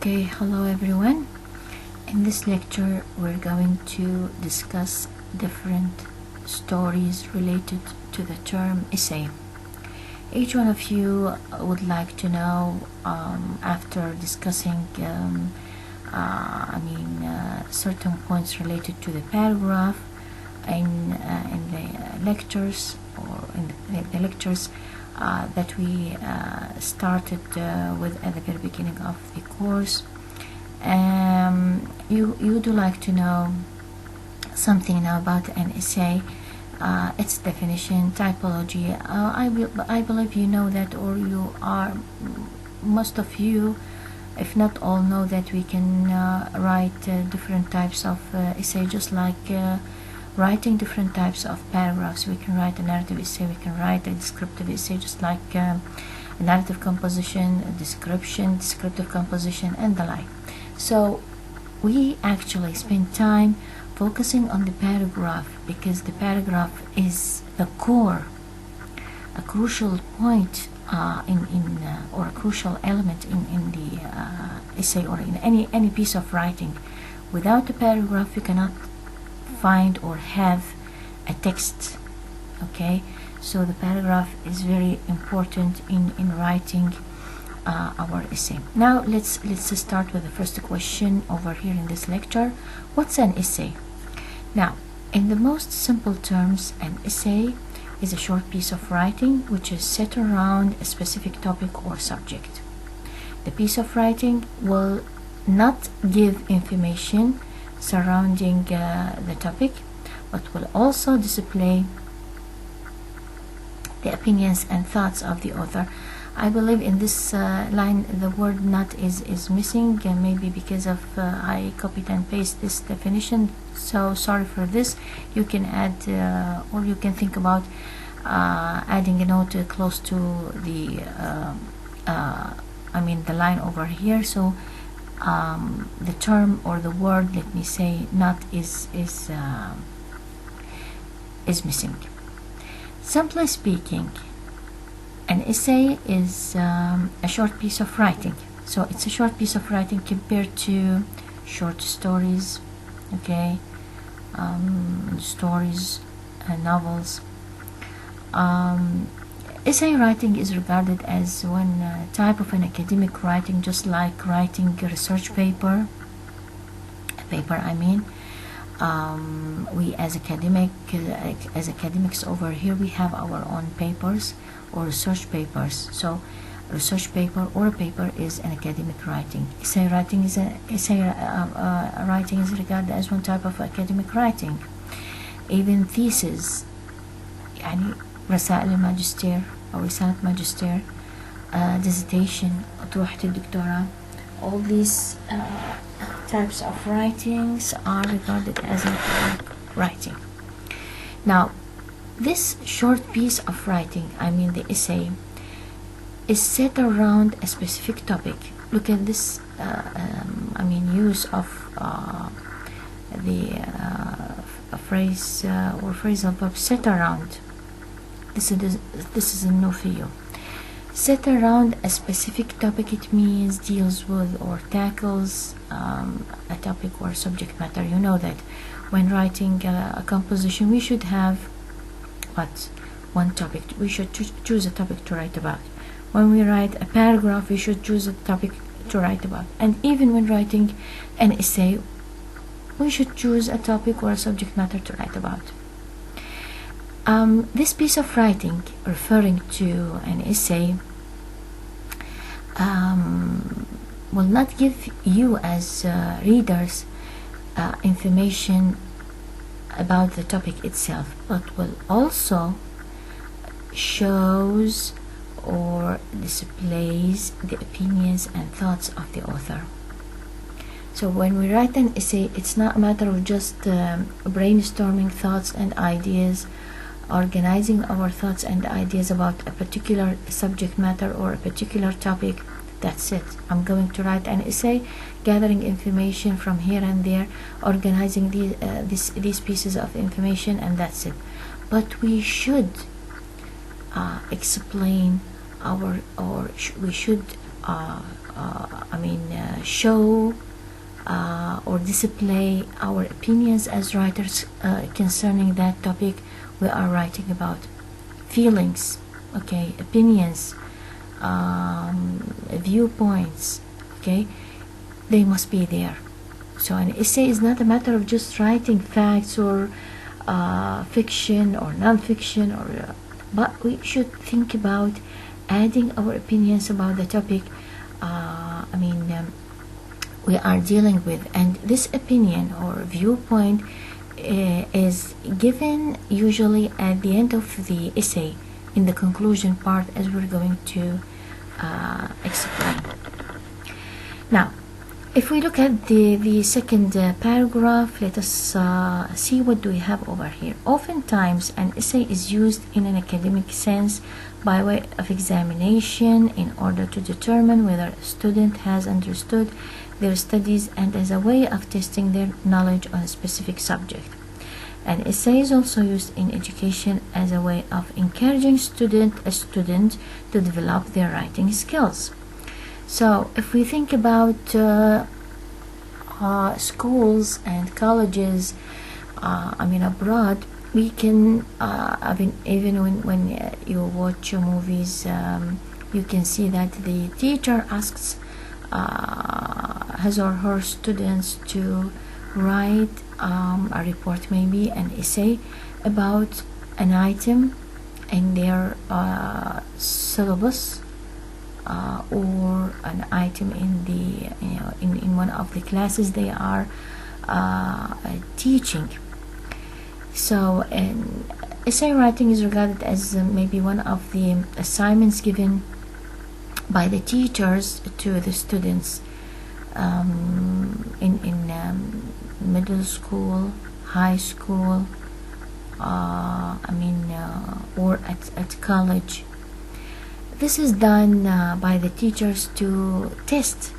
Okay, hello everyone. In this lecture we're going to discuss different stories related to the term essay. Each one of you would like to know, after discussing certain points related to the paragraph in the lectures or in the lectures that we started with at the very beginning of the course. You would like to know something now about an essay, its definition, typology. I believe you know that, or you are, most of you, if not all, know that we can write different types of essay, just like writing different types of paragraphs. We can write a narrative essay, we can write a descriptive essay, just like a narrative composition, a description, descriptive composition, and the like. So we actually spend time focusing on the paragraph, because the paragraph is the core, a crucial point or a crucial element in the essay or in any piece of writing. Without a paragraph you cannot find or have a text. Okay, so the paragraph is very important in writing our essay. Now let's start with the first question over here in this lecture. What's an essay? Now, in the most simple terms, an essay is a short piece of writing which is set around a specific topic or subject. The piece of writing will not give information surrounding the topic, but will also display the opinions and thoughts of the author. I believe in this line the word "not" is missing, maybe because of I copied and pasted this definition, so sorry for this. You can add or you can think about adding a note close to the the line over here. So the term or the word, let me say, "not" is missing. Simply speaking, an essay is a short piece of writing. So it's a short piece of writing compared to short stories, okay, stories and novels. Essay writing is regarded as one type of an academic writing, just like writing a research paper. We as academics over here, we have our own papers or research papers. So a research paper or a paper is an academic writing. Essay writing is regarded as one type of academic writing. Even thesis, يعني رسائل الماجستير أو رسالة ماجستير, dissertation, أطروحة الدكتوراه, all these types of writings are regarded as an academic writing. Now, this short piece of writing, the essay, is set around a specific topic. Look at this, use of the phrase or phrasal verb "set around." This is a no for you. Set around a specific topic, it means deals with or tackles a topic or subject matter. You know that when writing a composition, we should have one topic. We should choose a topic to write about. When we write a paragraph, we should choose a topic to write about. And even when writing an essay, we should choose a topic or a subject matter to write about. This piece of writing, referring to an essay, will not give you as readers information about the topic itself, but will also shows or displays the opinions and thoughts of the author. So when we write an essay, it's not a matter of just brainstorming thoughts and ideas, organizing our thoughts and ideas about a particular subject matter or a particular topic. That's it. I'm going to write an essay, gathering information from here and there, organizing these pieces of information, and that's it. But we should explain we should show or display our opinions as writers concerning that topic we are writing about. Feelings, okay, opinions, viewpoints, okay, they must be there. So an essay is not a matter of just writing facts or fiction or non-fiction, but we should think about adding our opinions about the topic we are dealing with, and this opinion or viewpoint is given usually at the end of the essay, in the conclusion part, as we're going to explain. Now, if we look at the second paragraph, let us see what do we have over here. Oftentimes, an essay is used in an academic sense by way of examination in order to determine whether a student has understood their studies and as a way of testing their knowledge on a specific subject. An essay is also used in education as a way of encouraging a student to develop their writing skills. So if we think about schools and colleges abroad, we can even when you watch movies, you can see that the teacher asks his or her students to write a report, maybe an essay about an item in their syllabus, or an item in the in one of the classes they are teaching. So essay writing is regarded as maybe one of the assignments given by the teachers to the students in middle school, high school, or at college. This is done by the teachers to test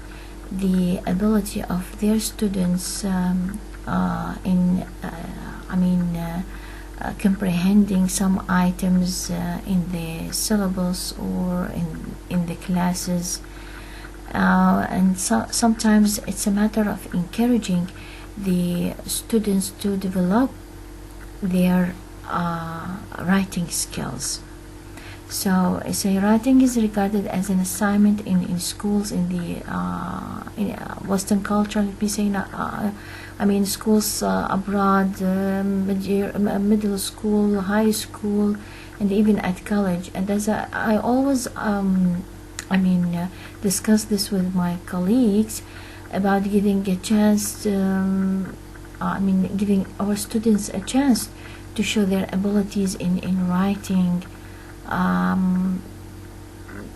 the ability of their students in comprehending some items in the syllabus or in the classes, and sometimes it's a matter of encouraging the students to develop their writing skills. So essay writing is regarded as an assignment in schools, in the in Western culture, let me say, schools abroad, middle school, high school, and even at college. And as I always discuss this with my colleagues about giving a chance, giving our students a chance to show their abilities in writing.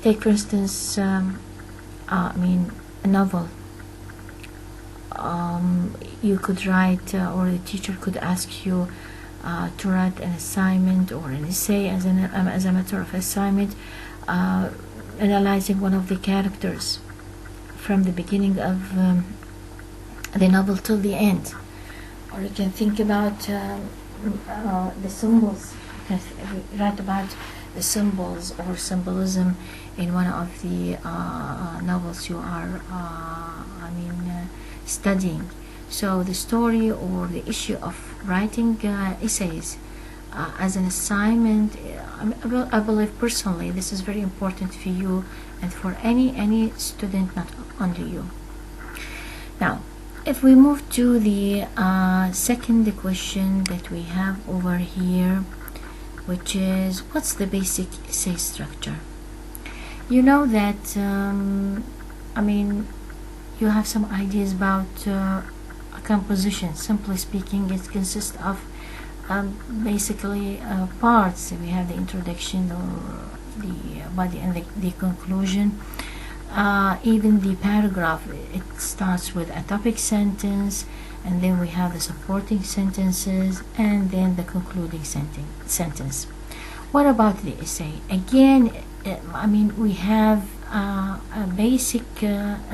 Take for instance a novel. You could write, or the teacher could ask you to write an assignment or an essay as a matter of assignment, analyzing one of the characters from the beginning of the novel till the end. Or you can think about the symbols. You can write about the symbols or symbolism in one of the novels you are studying. So the story or the issue of writing essays as an assignment, I believe personally this is very important for you and for any student, not only you. Now, if we move to the second question that we have over here, which is, what's the basic essay structure? You know that you have some ideas about a composition. Simply speaking, it consists of basically parts. We have the introduction or the body and the conclusion. Even the paragraph, it starts with a topic sentence, and then we have the supporting sentences, and then the concluding sentence. What about the essay? Again, we have a basic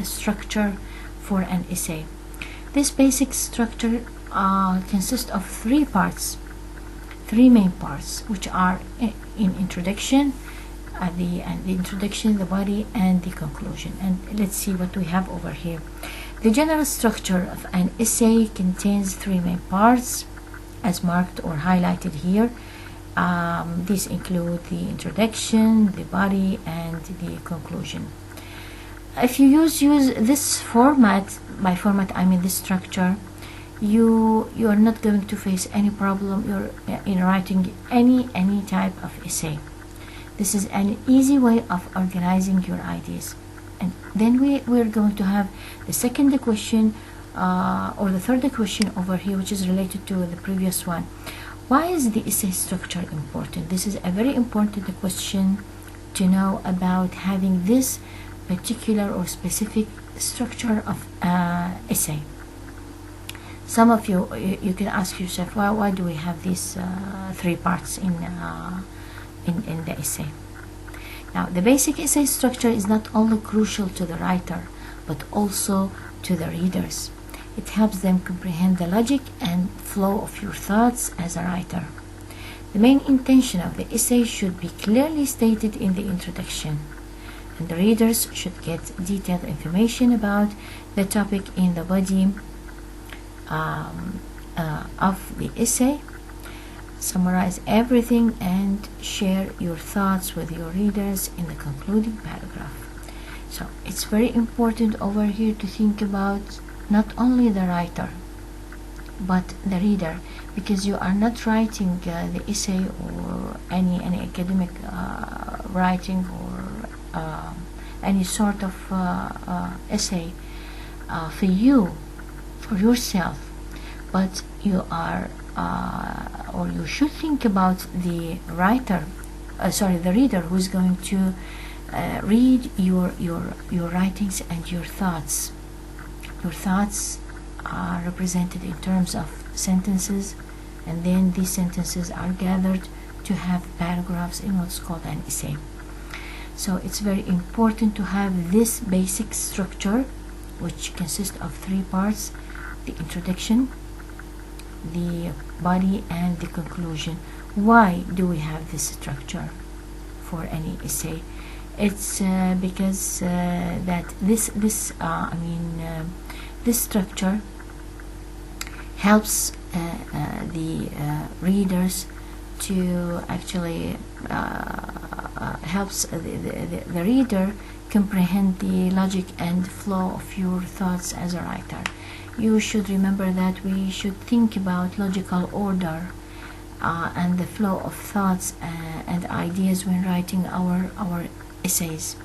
structure for an essay. This basic structure consists of three main parts, which are in introduction, the introduction, the body, and the conclusion. And let's see what we have over here. The general structure of an essay contains three main parts, as marked or highlighted here. These include the introduction, the body, and the conclusion. If you use this format, by format I mean this structure, you are not going to face any problem in writing any type of essay. This is an easy way of organizing your ideas. And then we're going to have the second question or the third question over here, which is related to the previous one. Why is the essay structure important? This is a very important question to know about having this particular or specific structure of essay. Some of you can ask yourself, why do we have these three parts in the essay? Now, the basic essay structure is not only crucial to the writer, but also to the readers. It helps them comprehend the logic and flow of your thoughts as a writer. The main intention of the essay should be clearly stated in the introduction, and the readers should get detailed information about the topic in the body of the essay. Summarize everything and share your thoughts with your readers in the concluding paragraph. So it's very important over here to think about not only the writer but the reader, because you are not writing the essay or any academic writing or any sort of essay for yourself, but you are or you should think about the reader who is going to read your writings and your thoughts. Your thoughts are represented in terms of sentences, and then these sentences are gathered to have paragraphs in what's called an essay. So it's very important to have this basic structure, which consists of three parts: the introduction, the body, and the conclusion. Why do we have this structure for any essay? It's because that this structure helps the readers to actually helps the reader comprehend the logic and flow of your thoughts as a writer. You should remember that we should think about logical order and the flow of thoughts and ideas when writing our essays.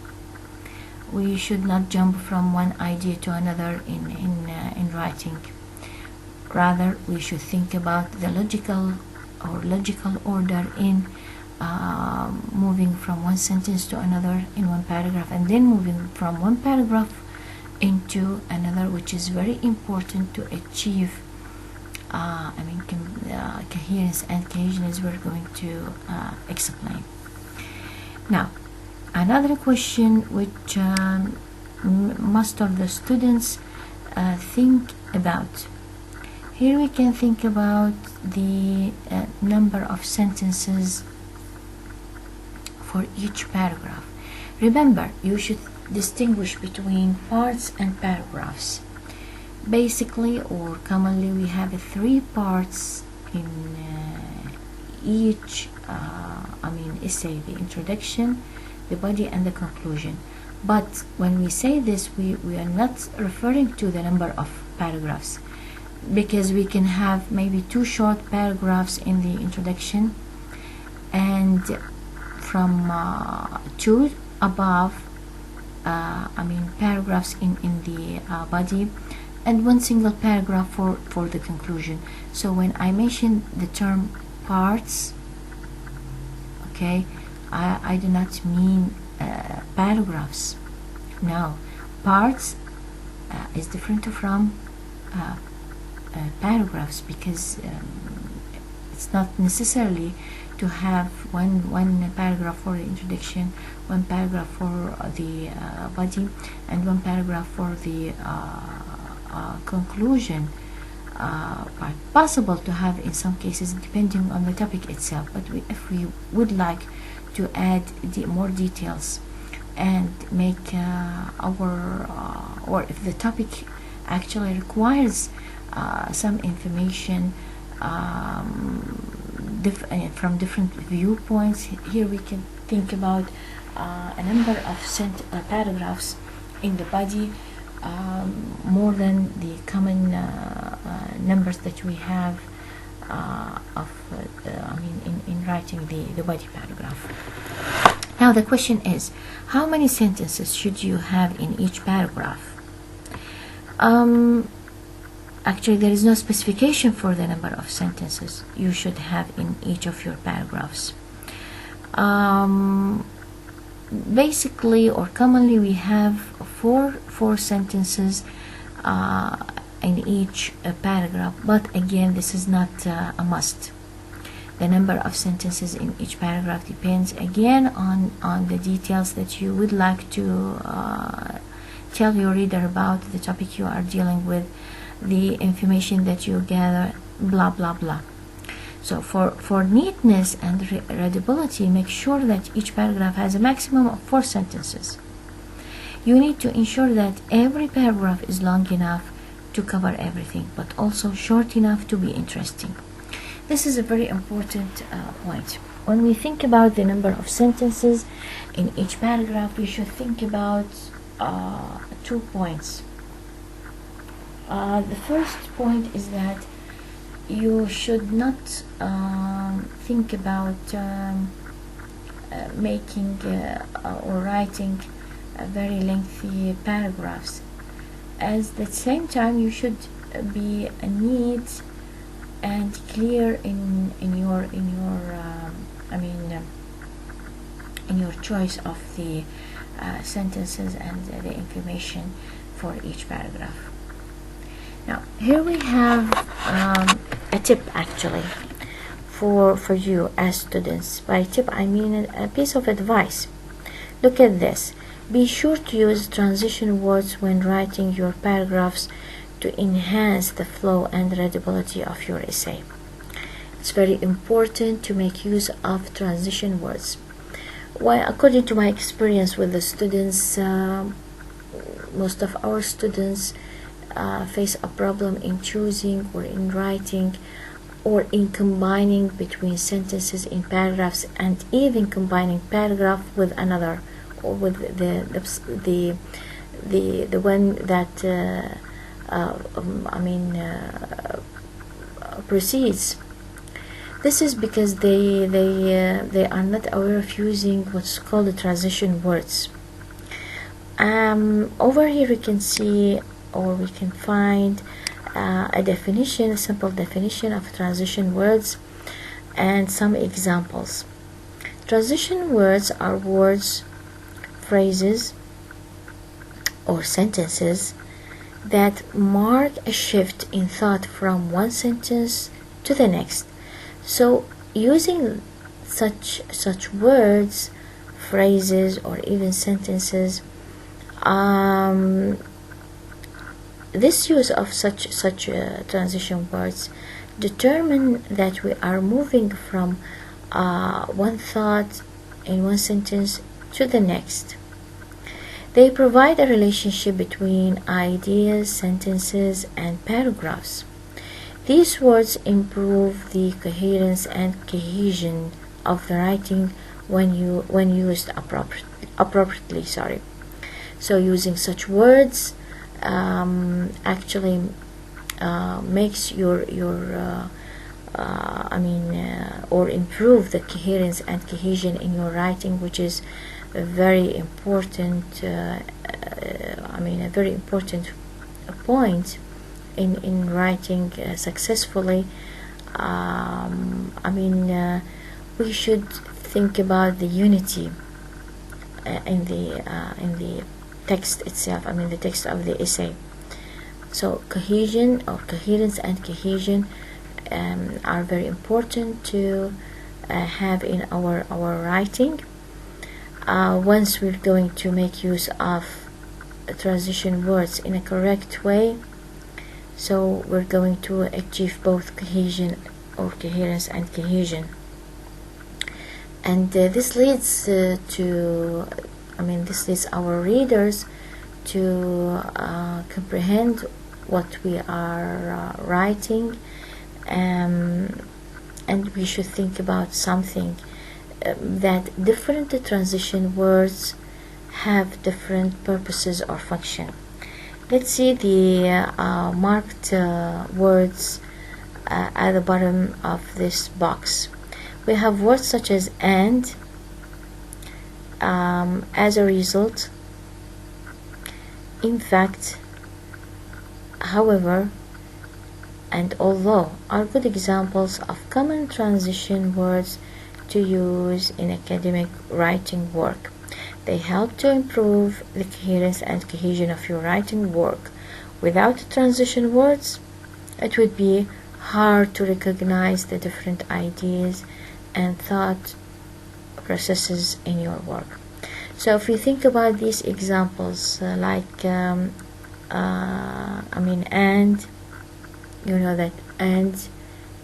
We should not jump from one idea to another in writing. Rather, we should think about the logical order in moving from one sentence to another in one paragraph, and then moving from one paragraph into another, which is very important to achieve coherence and cohesion, as we're going to explain. Now, another question which most of the students think about. Here we can think about the number of sentences for each paragraph. Remember, you should distinguish between parts and paragraphs. Basically, or commonly, we have three parts in each essay: the introduction, the body, and the conclusion. But when we say this, we are not referring to the number of paragraphs, because we can have maybe two short paragraphs in the introduction and from two above paragraphs in the body, and one single paragraph for the conclusion. So when I mention the term parts, okay, I do not mean paragraphs. No, parts is different from paragraphs, because it's not necessarily to have one paragraph for the introduction, one paragraph for the body, and one paragraph for the conclusion. Possible to have in some cases, depending on the topic itself. But if we would like to add more details and make or if the topic actually requires some information from different viewpoints. Here we can think about a number of paragraphs in the body, more than the common numbers that we have in writing the body paragraph. Now the question is, how many sentences should you have in each paragraph? Actually, there is no specification for the number of sentences you should have in each of your paragraphs. Basically or commonly we have four sentences in each paragraph, but again, this is not a must. The number of sentences in each paragraph depends again on the details that you would like to tell your reader about the topic you are dealing with, the information that you gather, blah blah blah. So for neatness and readability, make sure that each paragraph has a maximum of 4 sentences. You need to ensure that every paragraph is long enough to cover everything, but also short enough to be interesting. This is a very important point. When we think about the number of sentences in each paragraph, we should think about 2 points. The first point is that you should not think about making or writing very lengthy paragraphs. At the same time, you should be neat and clear in your choice of the sentences and the information for each paragraph. Now here we have a tip actually for you as students. By tip I mean a piece of advice. Look at this. Be sure to use transition words when writing your paragraphs to enhance the flow and readability of your essay. It's very important to make use of transition words. Why? According to my experience with the students, most of our students face a problem in choosing or in writing or in combining between sentences in paragraphs, and even combining paragraph with another, or with the one that precedes. This is because they are not aware of using what's called the transition words. Over here we can see, or we can find a definition, a simple definition of transition words and some examples. Transition words are words, phrases, or sentences that mark a shift in thought from one sentence to the next. So using such words, phrases, or even sentences, this use of such transition words determine that we are moving from one thought in one sentence to the next. They provide a relationship between ideas, sentences, and paragraphs. These words improve the coherence and cohesion of the writing when used appropriately. So using such words actually makes or improve the coherence and cohesion in your writing, which is a very important a very important point in writing successfully. We should think about the unity in the text itself, the text of the essay. So cohesion, or coherence and cohesion, are very important to have in our writing. Once we're going to make use of transition words in a correct way, so we're going to achieve both cohesion or coherence and cohesion. and this leads this leads our readers to comprehend what we are writing, and we should think about something, that different transition words have different purposes or function. Let's see the marked words at the bottom of this box. We have words such as and, as a result, in fact, however, and although are good examples of common transition words to use in academic writing work. They help to improve the coherence and cohesion of your writing work. Without transition words, it would be hard to recognize the different ideas and thought processes in your work. So if you think about these examples, and, you know that and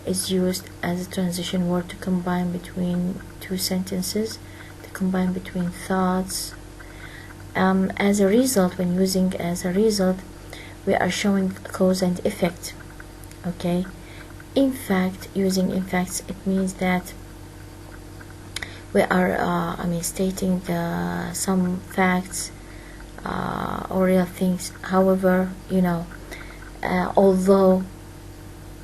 is used as a transition word to combine between two sentences, to combine between thoughts. As a result, when using as a result, we are showing cause and effect. Okay. In fact, using in facts, it means that we are stating some facts or real things. However, although.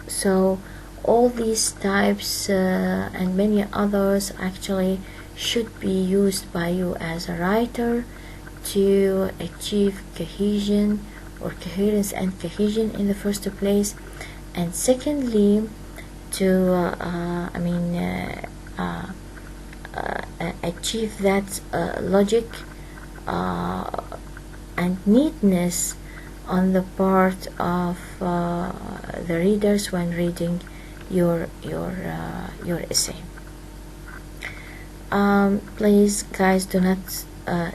So all these types and many others actually should be used by you as a writer to achieve cohesion or coherence and cohesion in the first place, and secondly to achieve that logic and neatness on the part of the readers when reading your essay. Please, guys, do not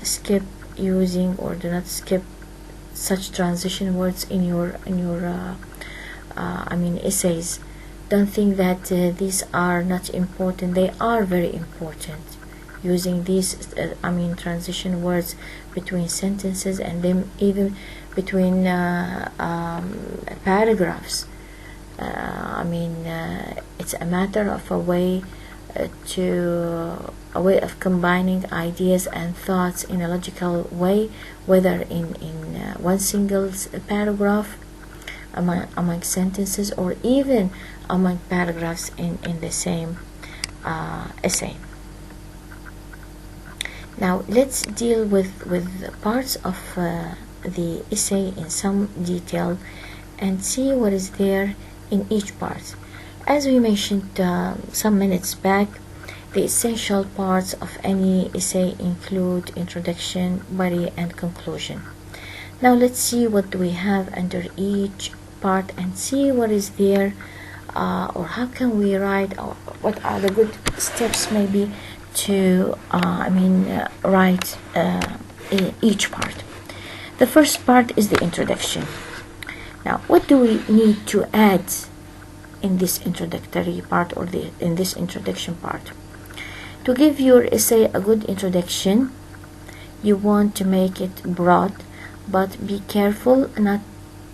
skip using or do not skip such transition words in your essays. Don't think that these are not important. They are very important. Using these transition words between sentences and then even between paragraphs. It's a matter of a way of combining ideas and thoughts in a logical way, whether in one single paragraph, among sentences, or even among paragraphs in the same essay. Now let's deal with parts of the essay in some detail and see what is there in each part. As we mentioned some minutes back, the essential parts of any essay include introduction, body, and conclusion. Now let's see what we have under each part and see what is there, or how can we write, or what are the good steps maybe to write in each part. The first part is the introduction. Now, what do we need to add in this introductory part, or in this introduction part? To give your essay a good introduction, you want to make it broad, but be careful not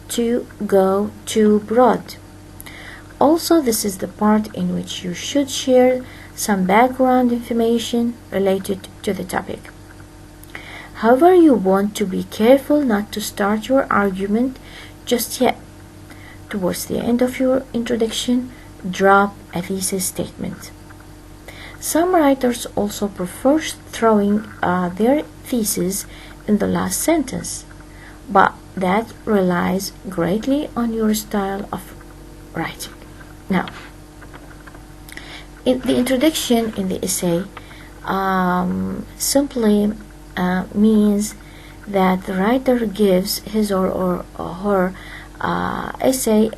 to go too broad. Also, this is the part in which you should share some background information related to the topic. However, you want to be careful not to start your argument just yet. Towards the end of your introduction, drop a thesis statement. Some writers also prefer throwing their thesis in the last sentence, but that relies greatly on your style of writing. Now, in the introduction in the essay simply means that the writer gives his or her essay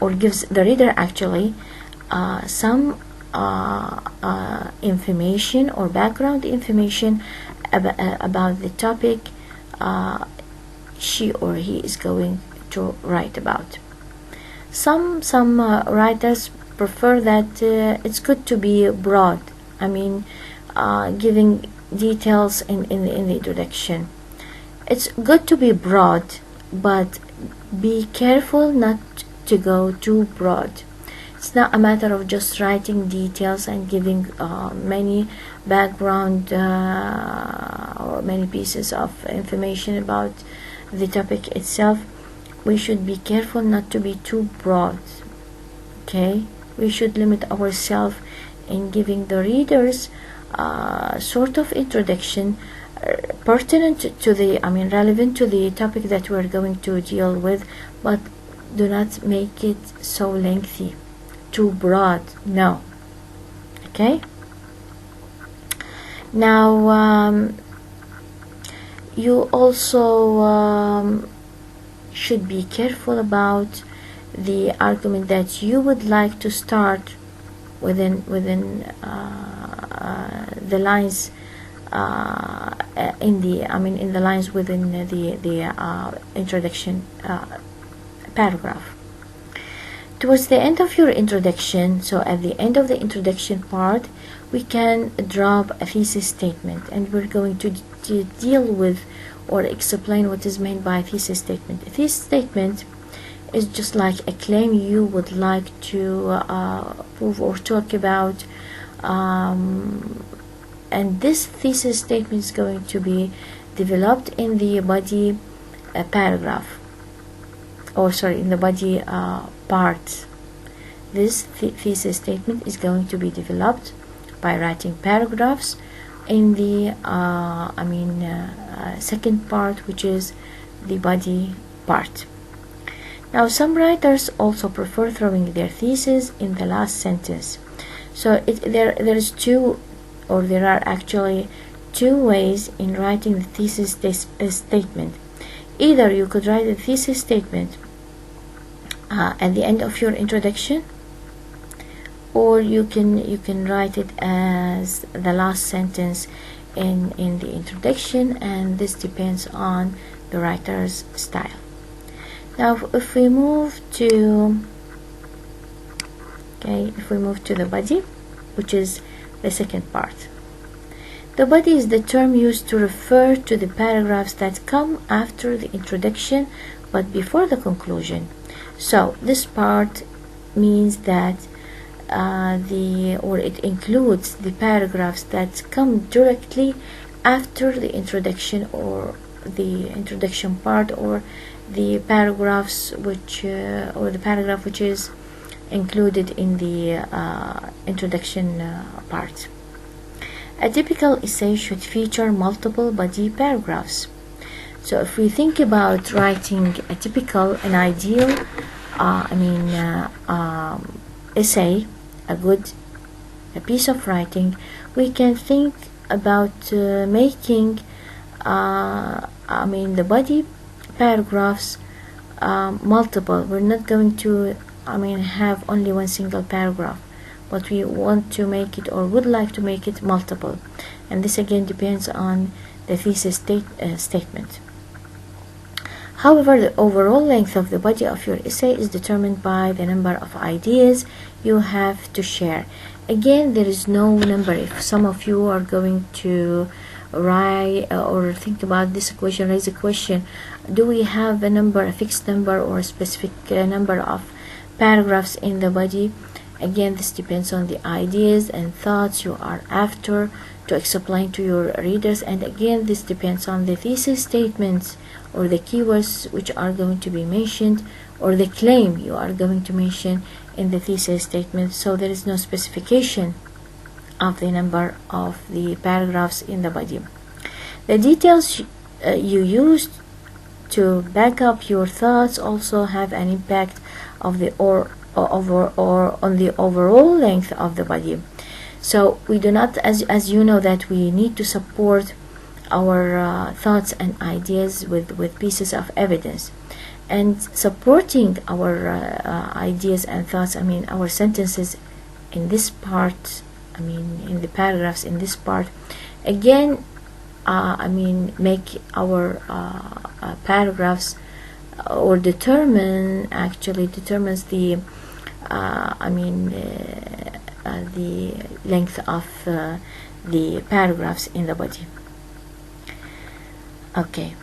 or gives the reader actually some information or background information about the topic she or he is going to write about. Some writers prefer that it's good to be broad. I mean, giving details in the introduction. It's good to be broad, but be careful not to go too broad. It's not a matter of just writing details and giving many background or many pieces of information about the topic itself. We should be careful not to be too broad. Okay, we should limit ourselves in giving the readers sort of introduction pertinent to the, relevant to the topic that we're going to deal with, but do not make it so lengthy, too broad. No. Okay. Now you also should be careful about the argument that you would like to start within the lines in the lines within the introduction paragraph. Towards the end of your introduction, so at the end of the introduction part, we can drop a thesis statement, and we're going to deal with or explain what is meant by a thesis statement. A thesis statement is just like a claim you would like to prove or talk about, and this thesis statement is going to be developed in the body paragraph, or sorry, in the body part. This thesis statement is going to be developed by writing paragraphs in the second part, which is the body part. Now, some writers also prefer throwing their thesis in the last sentence. So there are actually two ways in writing the thesis statement. Either you could write a thesis statement at the end of your introduction, or you can write it as the last sentence in the introduction, and this depends on the writer's style. Now, if we move to the body, which is the second part. The body is the term used to refer to the paragraphs that come after the introduction but before the conclusion. So this part means that it includes the paragraphs that come directly after the introduction, or the introduction part, or the paragraphs which or the paragraph which is included in the introduction part. A typical essay should feature multiple body paragraphs. So if we think about writing an ideal essay, a piece of writing, we can think about making the body paragraphs multiple. We're not going to have only one single paragraph, but we want to make it, or would like to make it, multiple, and this again depends on the thesis statement. However, the overall length of the body of your essay is determined by the number of ideas you have to share. Again, there is no number. If some of you are going to write or think about this question, raise a question: do we have a number, a fixed number, or a specific number of paragraphs in the body? Again, this depends on the ideas and thoughts you are after to explain to your readers, and again, this depends on the thesis statements or the keywords which are going to be mentioned, or the claim you are going to mention in the thesis statement. So there is no specification of the number of the paragraphs in the body. The details you use to back up your thoughts also have an impact of the on the overall length of the body. So we do not, as you know, that we need to support our thoughts and ideas with pieces of evidence, and supporting our ideas and thoughts, our sentences in this part, in the paragraphs in this part, again make our paragraphs, or determines the the length of the paragraphs in the body. Okay.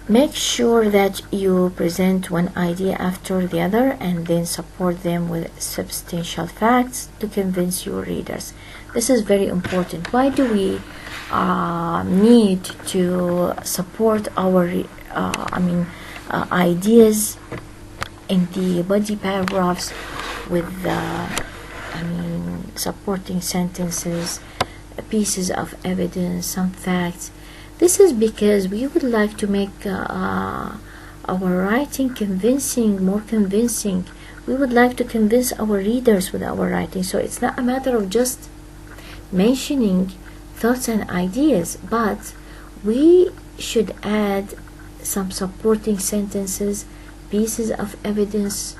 Make sure that you present one idea after the other and then support them with substantial facts to convince your readers. This is very important. Why do we need to support our ideas in the body paragraphs with supporting sentences, pieces of evidence, some facts? This is because we would like to make our writing convincing, more convincing. We would like to convince our readers with our writing. So it's not a matter of just mentioning thoughts and ideas, but we should add some supporting sentences, pieces of evidence,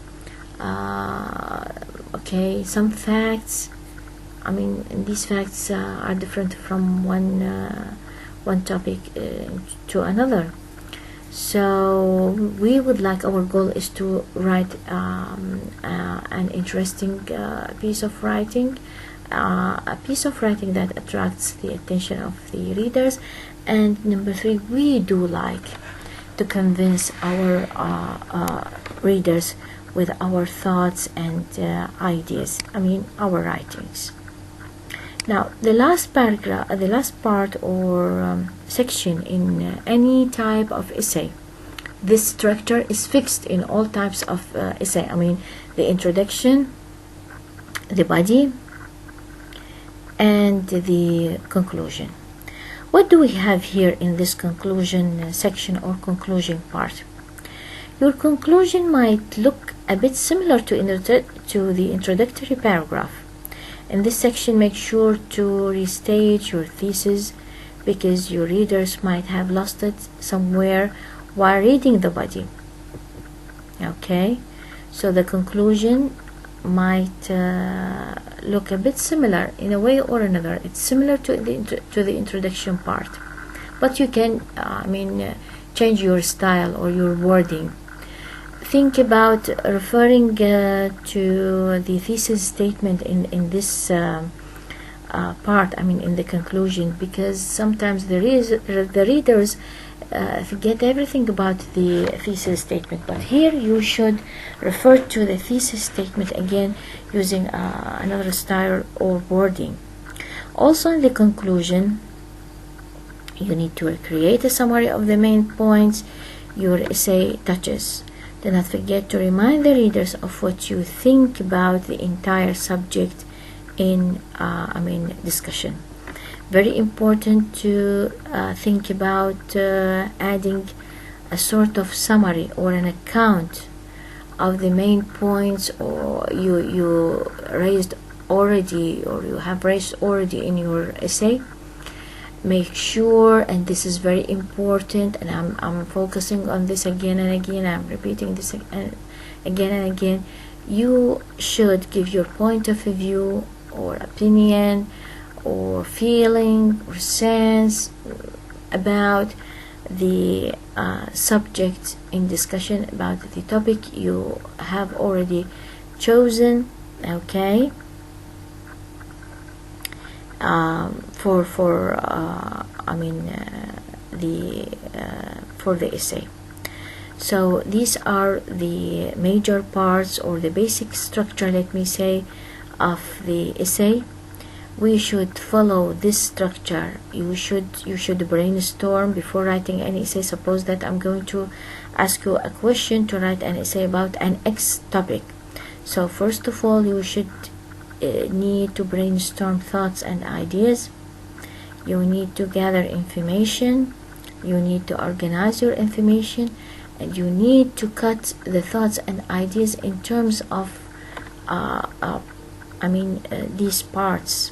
some facts. And these facts are different from one topic to another. So we would like, our goal is to write an interesting piece of writing, a piece of writing that attracts the attention of the readers. And number 3, we do like to convince our readers with our thoughts and ideas, our writings. Now, the last paragraph, the last part or section in any type of essay, this structure is fixed in all types of essay. The introduction, the body, and the conclusion. What do we have here in this conclusion section or conclusion part? Your conclusion might look a bit similar to the introductory paragraph. In this section, make sure to restate your thesis because your readers might have lost it somewhere while reading the body. Okay, so the conclusion might look a bit similar in a way or another. It's similar to the introduction part, but you can change your style or your wording. Think about referring to the thesis statement in this part, in the conclusion, because sometimes the readers forget everything about the thesis statement. But here you should refer to the thesis statement again using another style or wording. Also, in the conclusion, you need to create a summary of the main points your essay touches. Do not forget to remind the readers of what you think about the entire subject in discussion. Very important to think about adding a sort of summary or an account of the main points or you raised already, or you have raised already in your essay. Make sure, and this is very important, and I'm focusing on this again and again, I'm repeating this again and again, you should give your point of view or opinion or feeling or sense about the subject in discussion, about the topic you have already chosen. Okay, for the essay. So these are the major parts or the basic structure, let me say, of the essay. We should follow this structure. You should brainstorm before writing an essay. Suppose that I'm going to ask you a question to write an essay about an X topic. So first of all, you should need to brainstorm thoughts and ideas. You need to gather information. You need to organize your information, and you need to cut the thoughts and ideas in terms of these parts.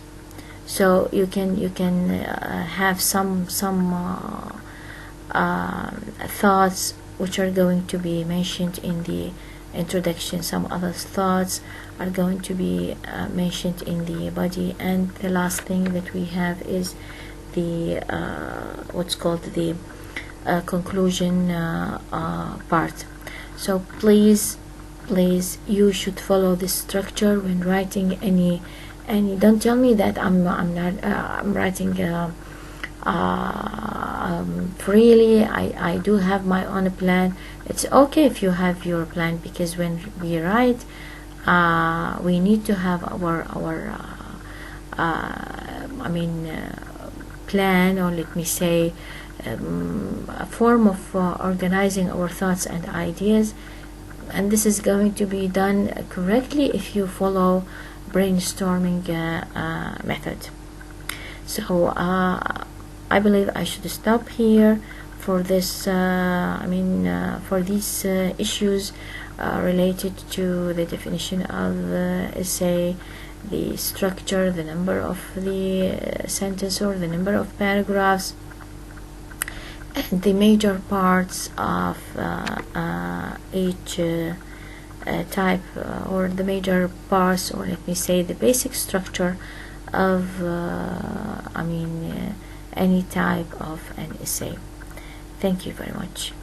So you can have some thoughts which are going to be mentioned in the introduction. Some other thoughts are going to be mentioned in the body, and the last thing that we have is the what's called the conclusion part. So please please, you should follow this structure when writing any. Don't tell me that I'm not I'm writing freely. I do have my own plan. It's okay if you have your plan, because when we write, we need to have our plan, or let me say a form of organizing our thoughts and ideas, and this is going to be done correctly if you follow brainstorming method. So I believe I should stop here for this for these issues related to the definition of essay, the structure, the number of the sentence or the number of paragraphs, and the major parts of each type, or the major parts, or let me say the basic structure of any type of an essay. Thank you very much.